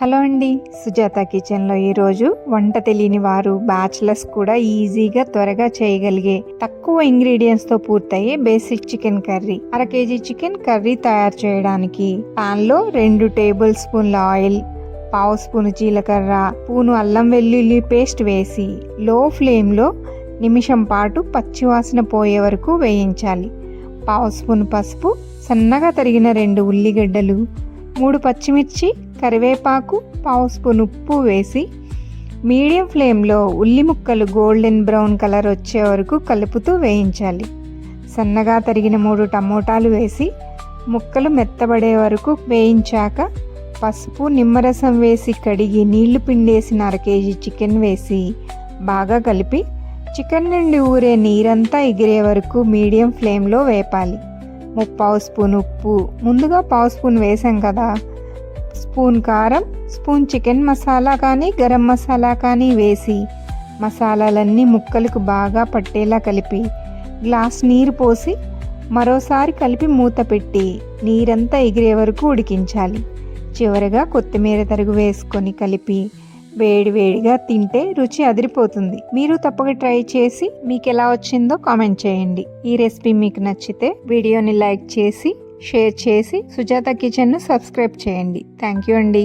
Hello అండి, సుజాత కిచెన్లో ఈరోజు వంట తెలియని వారు బ్యాచిలర్స్ కూడా ఈజీగా త్వరగా చేయగలిగే తక్కువ ఇంగ్రీడియంట్స్తో పూర్తయ్యే basic chicken curry. 1/2 kg chicken curry తయారు చేయడానికి పాన్లో 2 టేబుల్ స్పూన్ల ఆయిల్, 1/2 స్పూన్ జీలకర్ర, స్పూను అల్లం వెల్లుల్లి పేస్ట్ వేసి లో ఫ్లేమ్లో నిమిషం పాటు పచ్చివాసన పోయే వరకు వేయించాలి. 1/2 స్పూన్ పసుపు, సన్నగా తరిగిన 2 ఉల్లిగడ్డలు, 3 పచ్చిమిర్చి, కరివేపాకు, 1/2 స్పూన్ ఉప్పు వేసి మీడియం ఫ్లేమ్లో ఉల్లి ముక్కలు గోల్డెన్ బ్రౌన్ కలర్ వచ్చే వరకు కలుపుతూ వేయించాలి. సన్నగా తరిగిన 3 టమోటాలు వేసి ముక్కలు మెత్తబడే వరకు వేయించాక పసుపు, నిమ్మరసం వేసి కడిగి నీళ్లు పిండేసిన 1/2 kg చికెన్ వేసి బాగా కలిపి చికెన్ నుండి ఊరే నీరంతా ఎగిరే వరకు మీడియం ఫ్లేమ్లో వేపాలి. 1/2 స్పూన్ ఉప్పు, ముందుగా 1/2 స్పూన్ వేసాం కదా, స్పూన్ కారం, స్పూన్ చికెన్ మసాలా కానీ గరం మసాలా కానీ వేసి మసాలాలన్నీ ముక్కలకు బాగా పట్టేలా కలిపి గ్లాస్ నీరు పోసి మరోసారి కలిపి మూత పెట్టి నీరంతా ఎగిరే వరకు ఉడికించాలి. చివరగా కొత్తిమీర తరుగు వేసుకొని కలిపి వేడివేడిగా తింటే రుచి అదిరిపోతుంది. మీరు తప్పక ట్రై చేసి మీకు ఎలా వచ్చిందో కామెంట్ చేయండి. ఈ రెసిపీ మీకు నచ్చితే వీడియోని లైక్ చేసి షేర్ చేసి సుజాత కిచెన్ను సబ్స్క్రైబ్ చేయండి. థ్యాంక్ యూ అండి.